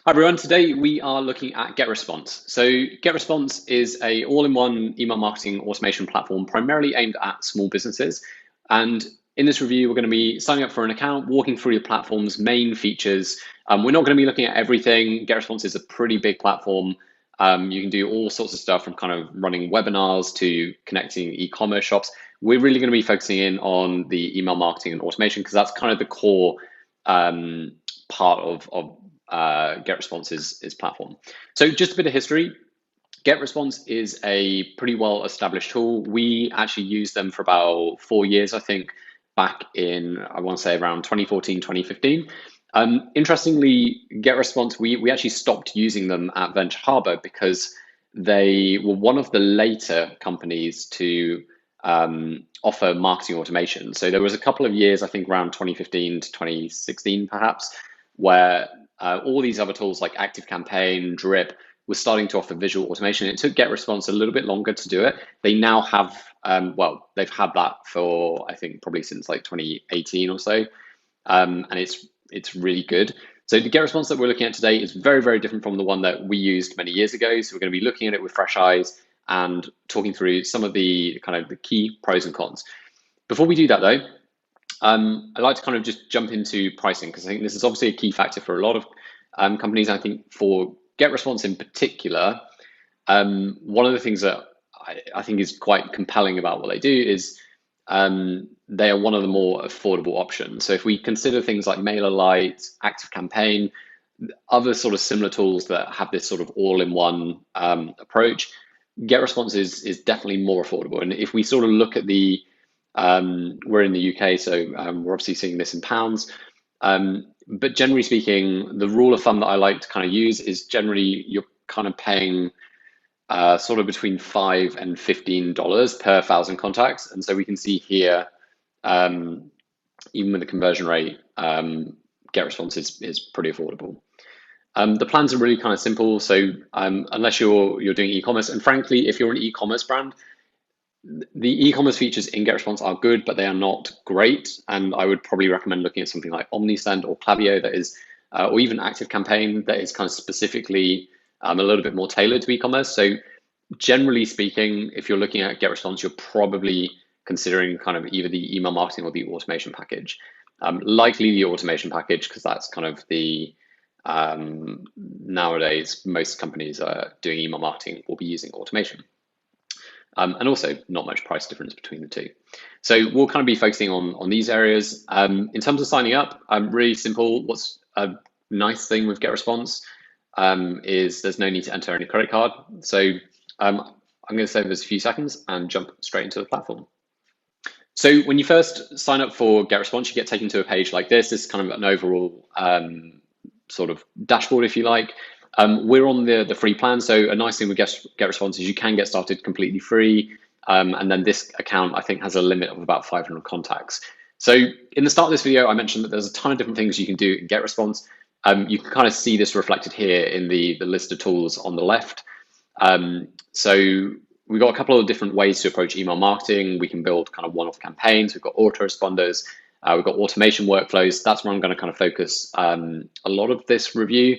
Hi everyone, today we are looking at GetResponse. So GetResponse is a all-in-one email marketing automation platform primarily aimed at small businesses. And in this review, we're going to be signing up for an account, walking through the platform's main features. We're not going to be looking at everything. GetResponse is a pretty big platform. You can do all sorts of stuff from kind of running webinars to connecting e-commerce shops. We're really going to be focusing in on the email marketing and automation because that's kind of the core part of GetResponse's platform. So just a bit of history. GetResponse is a pretty well-established tool. We actually used them for about 4 years, I think, back in, I want to say around 2014, 2015. Interestingly, GetResponse, we actually stopped using them at Venture Harbor because they were one of the later companies to offer marketing automation. So there was a couple of years, I think around 2015 to 2016 perhaps, where all these other tools like ActiveCampaign, Drip was starting to offer visual automation. It took GetResponse a little bit longer to do it. They now have, well, they've had that for, I think, probably since like 2018 or so. And it's really good. So the GetResponse that we're looking at today is very, very different from the one that we used many years ago. So we're going to be looking at it with fresh eyes and talking through some of the kind of the key pros and cons. Before we do that though, I'd like to kind of just jump into pricing because I think this is obviously a key factor for a lot of companies. I think for GetResponse in particular, one of the things that I think is quite compelling about what they do is they are one of the more affordable options. So if we consider things like MailerLite, ActiveCampaign, other sort of similar tools that have this sort of all-in-one approach, GetResponse is definitely more affordable. And if we sort of look at the we're in the UK, so we're obviously seeing this in pounds. But generally speaking, the rule of thumb that I like to kind of use is generally you're kind of paying sort of between $5 and $15 per 1,000 contacts. And so we can see here, even with the conversion rate, GetResponse is pretty affordable. The plans are really kind of simple. So unless you're doing e-commerce, and frankly, if you're an e-commerce brand, the e-commerce features in GetResponse are good, but they are not great. And I would probably recommend looking at something like OmniSend or Klaviyo that is, or even ActiveCampaign that is kind of specifically a little bit more tailored to e-commerce. So generally speaking, if you're looking at GetResponse, you're probably considering kind of either the email marketing or the automation package. Likely the automation package, because that's kind of the, nowadays, most companies are doing email marketing will be using automation. And also not much price difference between the two. So we'll kind of be focusing on these areas. In terms of signing up, really simple. What's a nice thing with GetResponse is there's no need to enter any credit card. So I'm going to save us a few seconds and jump straight into the platform. So when you first sign up for GetResponse, you get taken to a page like this. This is kind of an overall sort of dashboard, if you like. We're on the free plan, so a nice thing with GetResponse is you can get started completely free, and then this account I think has a limit of about 500 contacts. So in the start of this video, I mentioned that there's a ton of different things you can do in GetResponse. You can kind of see this reflected here in the list of tools on the left. So we've got a couple of different ways to approach email marketing. We can build kind of one-off campaigns. We've got autoresponders. We've got automation workflows. That's where I'm going to kind of focus a lot of this review.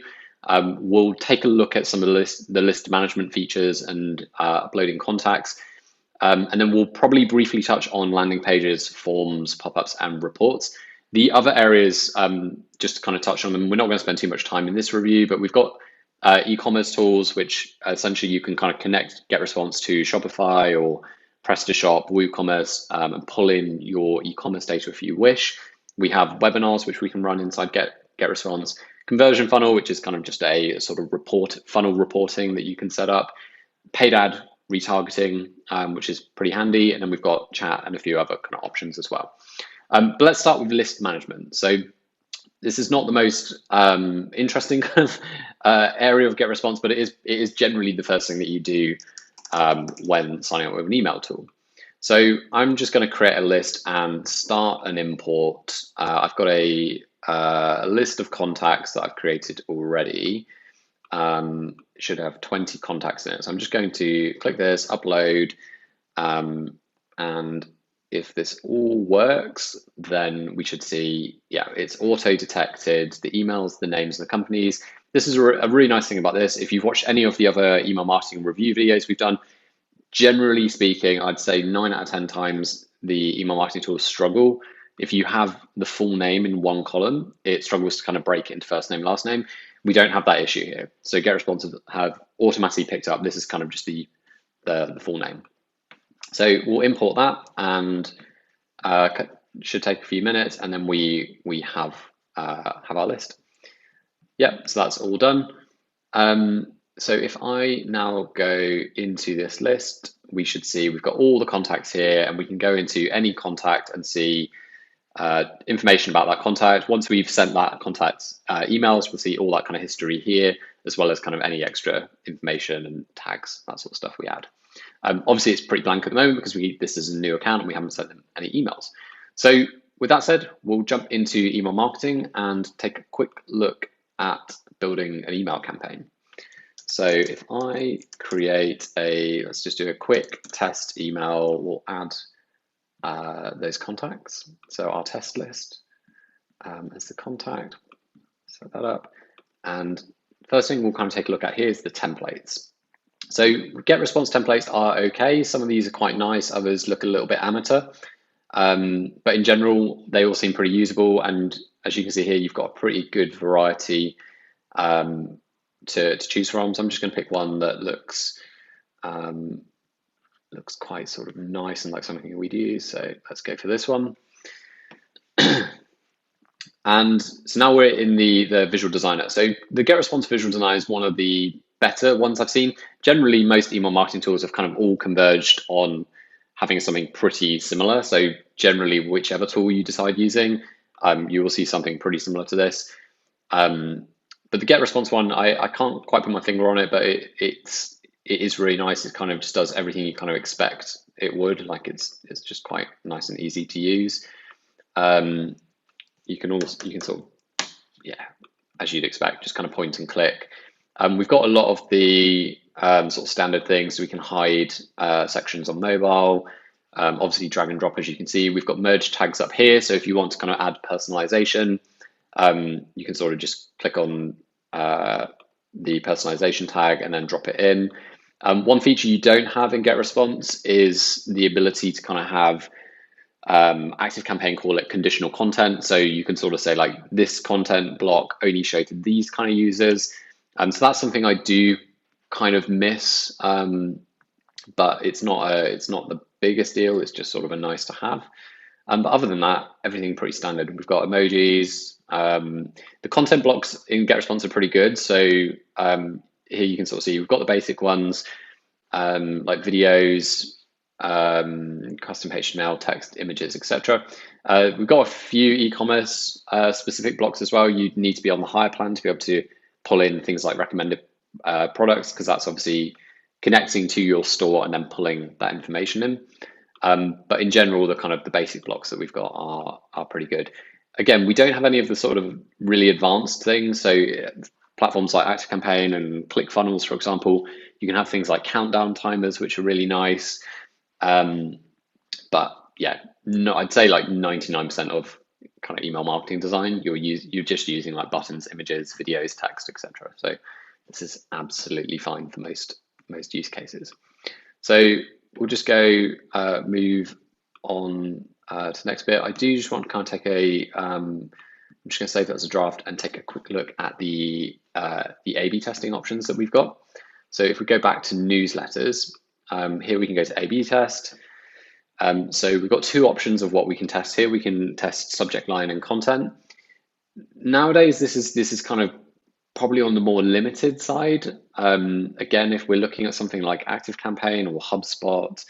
We'll take a look at some of the list management features and uploading contacts. And then we'll probably briefly touch on landing pages, forms, pop-ups, and reports. The other areas, just to kind of touch on them, we're not going to spend too much time in this review, but we've got e-commerce tools, which essentially you can kind of connect GetResponse to Shopify or PrestaShop, WooCommerce, and pull in your e-commerce data if you wish. We have webinars, which we can run inside GetResponse. Conversion funnel, which is kind of just a sort of funnel reporting that you can set up. Paid ad retargeting, which is pretty handy. And then we've got chat and a few other kind of options as well. But let's start with list management. So this is not the most interesting kind of area of GetResponse, but it is generally the first thing that you do when signing up with an email tool. So I'm just going to create a list and start an import. I've got a list of contacts that I've created already. Should have 20 contacts in it. So I'm just going to click this, upload, and if this all works, then we should see, yeah, it's auto-detected, the emails, the names, the companies. this is a really nice thing about this. If you've watched any of the other email marketing review videos we've done, generally speaking, I'd say 9 out of 10 times the email marketing tools struggle. If you have the full name in one column, it struggles to kind of break it into first name, last name. We don't have that issue here. So GetResponse have automatically picked up, this is kind of just the full name. So we'll import that, and should take a few minutes, and then we have our list. Yep, so that's all done. So if I now go into this list, we should see we've got all the contacts here, and we can go into any contact and see information about that contact. Once we've sent that contact emails, we'll see all that kind of history here, as well as kind of any extra information and tags, that sort of stuff we add. Obviously, it's pretty blank at the moment because this is a new account and we haven't sent them any emails. So with that said, we'll jump into email marketing and take a quick look at building an email campaign. So if I create let's just do a quick test email, we'll add those contacts. So our test list as the contact, set that up. And first thing we'll kind of take a look at here is the templates. So GetResponse templates are okay. Some of these are quite nice, others look a little bit amateur. But in general, they all seem pretty usable. And as you can see here, you've got a pretty good variety to choose from. So I'm just going to pick one that looks quite sort of nice and like something we'd use. So let's go for this one. And so now we're in the visual designer. So the GetResponse visual designer is one of the better ones I've seen. Generally, most email marketing tools have kind of all converged on having something pretty similar. So generally, whichever tool you decide using, you will see something pretty similar to this. But the GetResponse one, I can't quite put my finger on it, but it is really nice. It kind of just does everything you kind of expect it would. Like it's just quite nice and easy to use. You can sort of, as you'd expect, just kind of point and click. We've got a lot of the sort of standard things. So we can hide sections on mobile, obviously drag and drop, as you can see. We've got merge tags up here. So if you want to kind of add personalization, you can sort of just click on the personalization tag and then drop it in. One feature you don't have in GetResponse is the ability to kind of have ActiveCampaign call it conditional content. So you can sort of say like this content block only show to these kind of users. So that's something I do kind of miss, but it's not the biggest deal. It's just sort of a nice to have. But other than that, everything pretty standard. We've got emojis. The content blocks in GetResponse are pretty good. So here you can sort of see we've got the basic ones like videos, custom HTML, text, images, etc. We've got a few e-commerce specific blocks as well. You'd need to be on the higher plan to be able to pull in things like recommended products, because that's obviously connecting to your store and then pulling that information in. But in general, the basic blocks that we've got are pretty good. Again, we don't have any of the sort of really advanced things. So platforms like ActiveCampaign and ClickFunnels, for example, you can have things like countdown timers, which are really nice. But yeah, no, I'd say like 99% of kind of email marketing design, you're just using like buttons, images, videos, text, etc. So this is absolutely fine for most use cases. So we'll just go move on to the next bit. I do just want to kind of take I'm just going to save that as a draft and take a quick look at the A/B testing options that we've got. So if we go back to newsletters, here we can go to A/B test. So we've got two options of what we can test here. We can test subject line and content. Nowadays, this is kind of probably on the more limited side. Again, if we're looking at something like ActiveCampaign or HubSpot,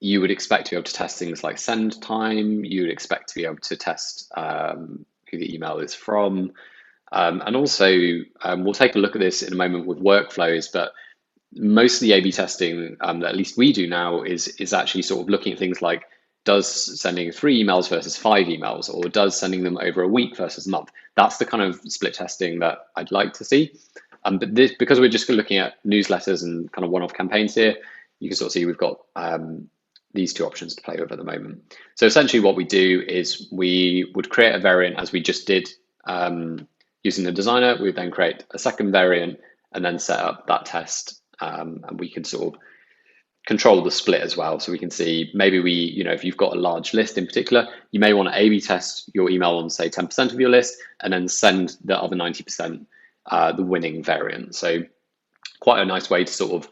you would expect to be able to test things like send time. You would expect to be able to test who the email is from. And also, we'll take a look at this in a moment with workflows, but most of the A/B testing that at least we do now is actually sort of looking at things like, does sending 3 emails versus 5 emails, or does sending them over a week versus a month? That's the kind of split testing that I'd like to see. But this, because we're just looking at newsletters and kind of one-off campaigns here, you can sort of see we've got these two options to play with at the moment. So essentially what we do is we would create a variant as we just did using the designer, we then create a second variant and then set up that test. And we can sort of control the split as well. So we can see maybe if you've got a large list in particular, you may want to A/B test your email on, say, 10% of your list and then send the other 90% the winning variant. So quite a nice way to sort of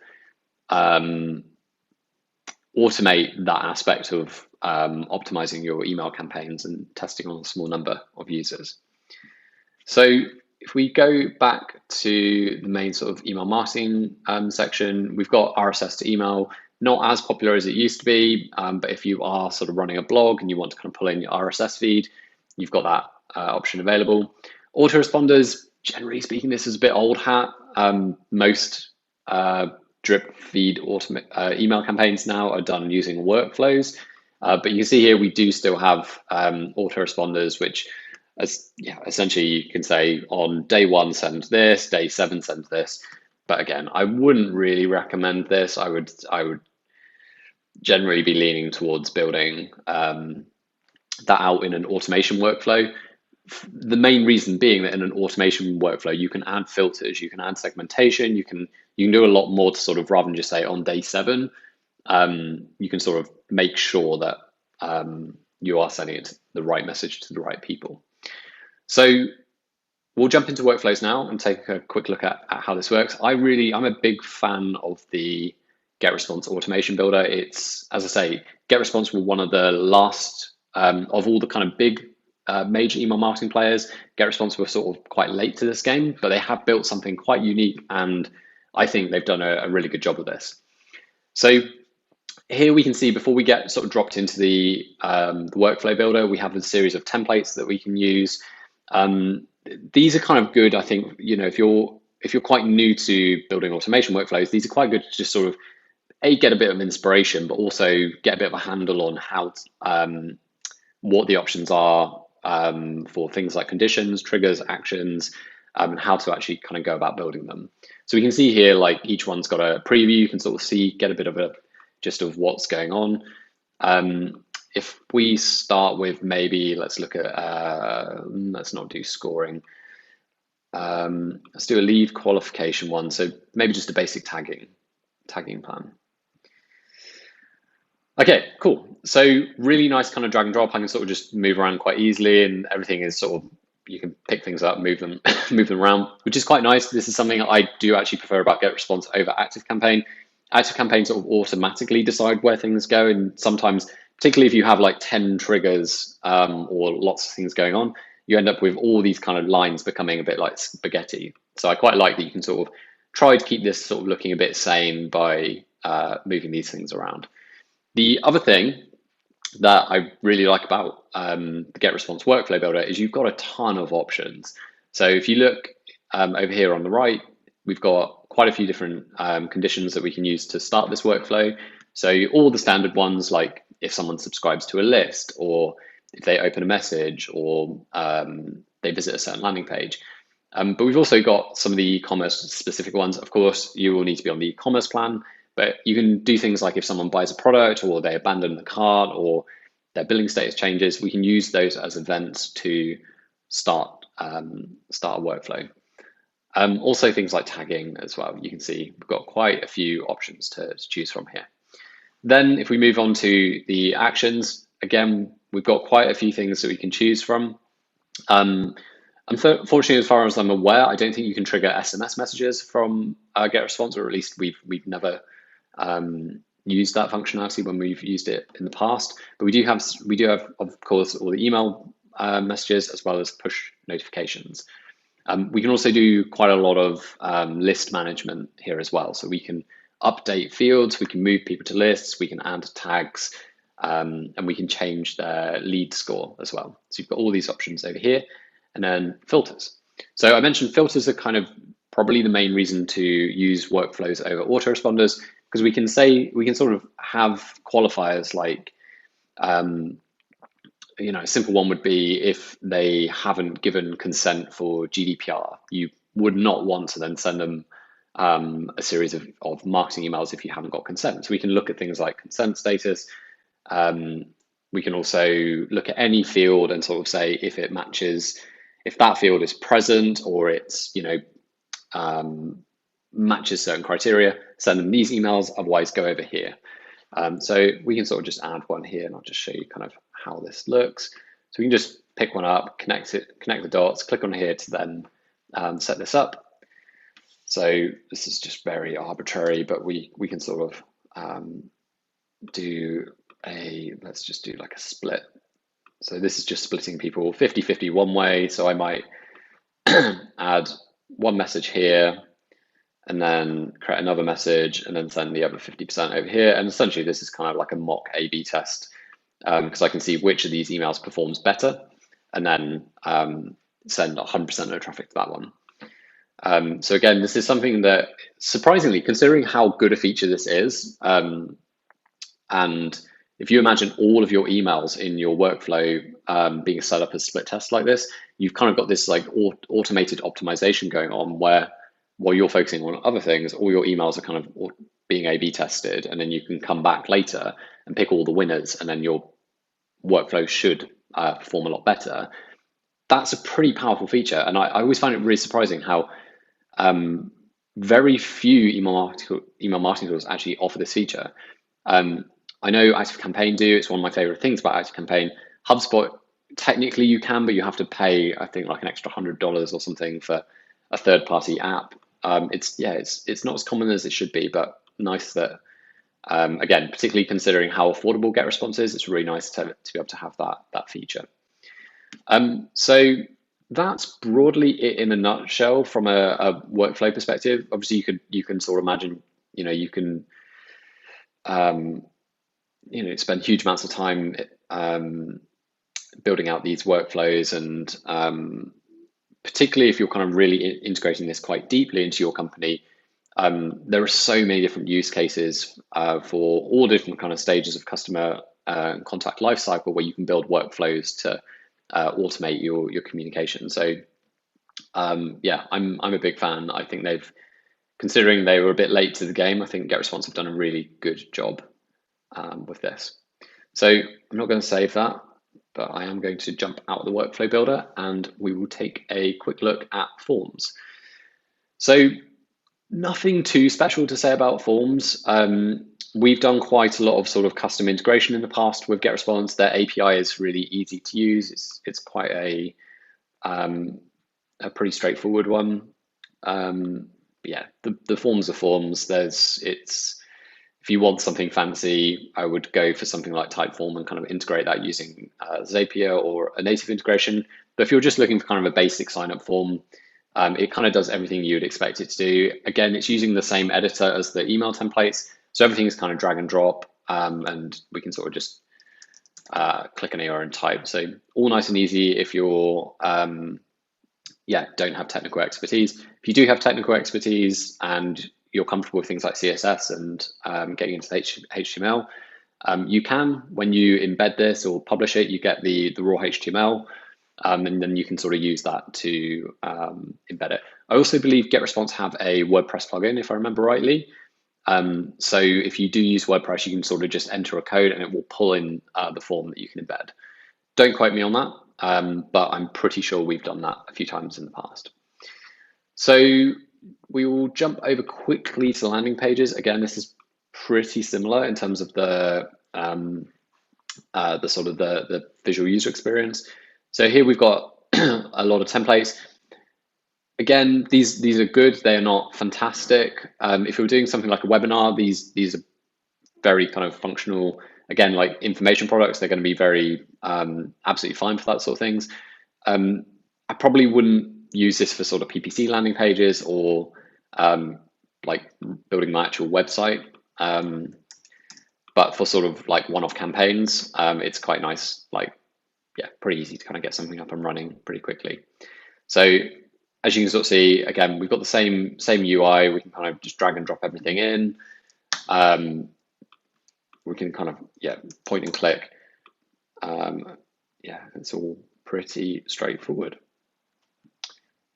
automate that aspect of optimizing your email campaigns and testing on a small number of users. So if we go back to the main sort of email marketing section, we've got RSS to email, not as popular as it used to be, but if you are sort of running a blog and you want to kind of pull in your RSS feed, you've got that option available. Autoresponders, generally speaking, this is a bit old hat. Most drip feed email campaigns now are done using workflows, but you can see here we do still have autoresponders, which essentially you can say on day 1 send this, day 7 send this. But again, I wouldn't really recommend this. I would generally be leaning towards building that out in an automation workflow. The main reason being that in an automation workflow, you can add filters, you can add segmentation, you can do a lot more to sort of, rather than just say on day 7, you can sort of make sure that you are sending the right message to the right people. So we'll jump into workflows now and take a quick look at how this works. I'm a big fan of the GetResponse automation builder. It's, as I say, GetResponse were one of the last of all the kind of big major email marketing players. GetResponse were sort of quite late to this game, but they have built something quite unique, and I think they've done a really good job of this. So here we can see, before we get sort of dropped into the workflow builder, we have a series of templates that we can use. These are kind of good, I think, if you're quite new to building automation workflows, these are quite good to just sort of get a bit of inspiration, but also get a bit of a handle on how what the options are for things like conditions, triggers, actions, and how to actually kind of go about building them. So we can see here, like, each one's got a preview. You can sort of get a bit of a gist of what's going on. If we start with, maybe let's look at, let's not do scoring. Let's do a lead qualification one. So maybe just a basic tagging plan. Okay, cool. So really nice kind of drag and drop. I can sort of just move around quite easily, and everything is sort of, you can pick things up, move them around, which is quite nice. This is something I do actually prefer about GetResponse over ActiveCampaign. ActiveCampaign sort of automatically decide where things go, and sometimes, particularly if you have like 10 triggers or lots of things going on, you end up with all these kind of lines becoming a bit like spaghetti. So I quite like that you can sort of try to keep this sort of looking a bit sane by moving these things around. The other thing that I really like about the GetResponse workflow builder is you've got a ton of options. So if you look over here on the right, we've got quite a few different conditions that we can use to start this workflow. So all the standard ones, like if someone subscribes to a list, or if they open a message, or they visit a certain landing page. But we've also got some of the e-commerce specific ones. Of course, you will need to be on the e-commerce plan, but you can do things like if someone buys a product, or they abandon the cart, or their billing status changes, we can use those as events to start a workflow. Also things like tagging as well. You can see we've got quite a few options to choose from here. Then if we move on to the actions, again, we've got quite a few things that we can choose from. Unfortunately, as far as I'm aware, I don't think you can trigger SMS messages from GetResponse, or at least we've never used that functionality when we've used it in the past. But we do have, of course, all the email messages as well as push notifications. We can also do quite a lot of list management here as well. So we can update fields, we can move people to lists, we can add tags, and we can change their lead score as well. So you've got all these options over here, and then filters. So I mentioned filters are kind of probably the main reason to use workflows over autoresponders, because we can sort of have qualifiers like, a simple one would be if they haven't given consent for GDPR. You would not want to then send them a series of marketing emails if you haven't got consent. So we can look at things like consent status. We can also look at any field and sort of say if it matches, if that field is present or it's, matches certain criteria, send them these emails, otherwise go over here. So we can sort of just add one here, and I'll just show you kind of how this looks. So we can just pick one up, connect the dots, click on here to then set this up. So this is just very arbitrary, but we can sort of let's just do like a split. So this is just splitting people 50-50 one way. So I might add one message here and then create another message and then send the other 50% over here. And essentially this is kind of like a mock A/B test because I can see which of these emails performs better and then send 100% of the traffic to that one. So again, this is something that surprisingly, considering how good a feature this is, and if you imagine all of your emails in your workflow being set up as split tests like this, you've kind of got this like automated optimization going on where while you're focusing on other things, all your emails are kind of being A/B tested, and then you can come back later and pick all the winners, and then your workflow should perform a lot better. That's a pretty powerful feature, and I always find it really surprising how very few email marketing tools actually offer this feature. I know ActiveCampaign do. It's one of my favorite things about ActiveCampaign. HubSpot, technically you can, but you have to pay, I think, like an extra $100 or something for a third-party app. It's not as common as it should be, but nice that, again, particularly considering how affordable GetResponse is, it's really nice to be able to have that feature. So that's broadly it in a nutshell from a workflow perspective. Obviously, you can sort of imagine, you can spend huge amounts of time building out these workflows, and particularly if you're kind of really integrating this quite deeply into your company, there are so many different use cases for all different kind of stages of customer contact lifecycle where you can build workflows to automate your communication. So I'm a big fan. I think considering they were a bit late to the game, I think GetResponse have done a really good job with this. So I'm not going to save that, but I am going to jump out of the workflow builder and we will take a quick look at forms. So nothing too special to say about forms. We've done quite a lot of sort of custom integration in the past with GetResponse. Their API is really easy to use. It's quite a pretty straightforward one. The forms are forms. If you want something fancy, I would go for something like Typeform and kind of integrate that using Zapier or a native integration. But if you're just looking for kind of a basic sign-up form, it kind of does everything you would expect it to do. Again, it's using the same editor as the email templates. So everything is kind of drag and drop, and we can sort of just click an AR and type. So all nice and easy if you're, don't have technical expertise. If you do have technical expertise and you're comfortable with things like CSS and getting into HTML, you can, when you embed this or publish it, you get the raw HTML, and then you can sort of use that to embed it. I also believe GetResponse have a WordPress plugin, if I remember rightly. So if you do use WordPress, you can sort of just enter a code and it will pull in the form that you can embed. Don't quote me on that, but I'm pretty sure we've done that a few times in the past. So we will jump over quickly to landing pages. Again, this is pretty similar in terms of the sort of the visual user experience. So here we've got a lot of templates. Again, these are good. They are not fantastic. If you're doing something like a webinar, these are very kind of functional. Again, like information products, they're going to be very absolutely fine for that sort of things. I probably wouldn't use this for sort of PPC landing pages or like building my actual website. But for sort of like one-off campaigns, it's quite nice. Pretty easy to kind of get something up and running pretty quickly. So as you can sort of see, again, we've got the same UI. We can kind of just drag and drop everything in. We can kind of, point and click. It's all pretty straightforward.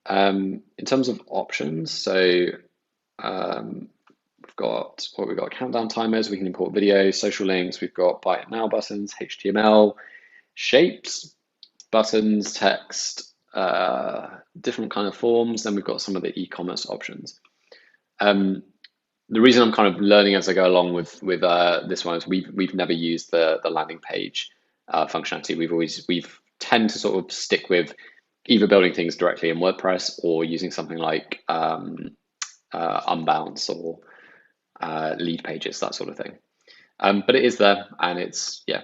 In terms of options, so we've got countdown timers. We can import videos, social links. We've got buy it now buttons, HTML, shapes, buttons, text, different kind of forms. Then we've got some of the e-commerce options. The reason I'm kind of learning as I go along with this one is we've never used the landing page functionality. We've tend to sort of stick with either building things directly in WordPress or using something like Unbounce or lead pages, that sort of thing. But it is there, and it's, yeah,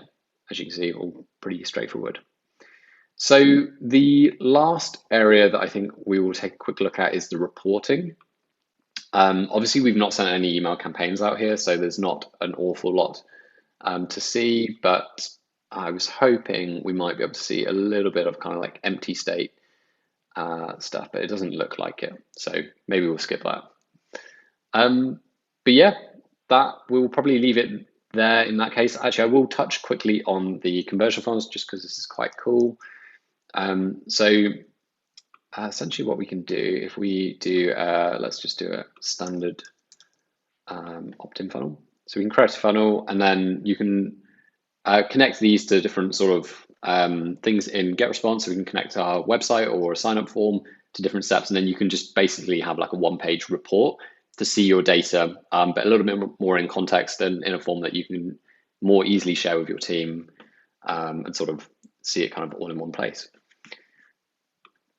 as you can see, all pretty straightforward. So the last area that I think we will take a quick look at is the reporting. Obviously, we've not sent any email campaigns out here, so there's not an awful lot to see, but I was hoping we might be able to see a little bit of kind of like empty state stuff, but it doesn't look like it. So maybe we'll skip that. But yeah, that we'll probably leave it there in that case. Actually, I will touch quickly on the conversion funnels just because this is quite cool. So essentially what we can do, if we do, let's just do a standard opt-in funnel. So we can create a funnel, and then you can connect these to different sort of things in GetResponse. So we can connect our website or a sign-up form to different steps, and then you can just basically have like a one-page report to see your data, but a little bit more in context and in a form that you can more easily share with your team and sort of see it kind of all in one place.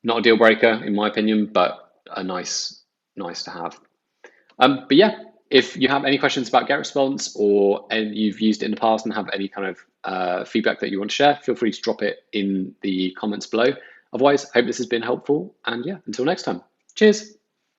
Not a deal breaker in my opinion, but a nice to have. But yeah, if you have any questions about GetResponse or you've used it in the past and have any kind of feedback that you want to share, feel free to drop it in the comments below. Otherwise, I hope this has been helpful, and yeah, until next time. Cheers.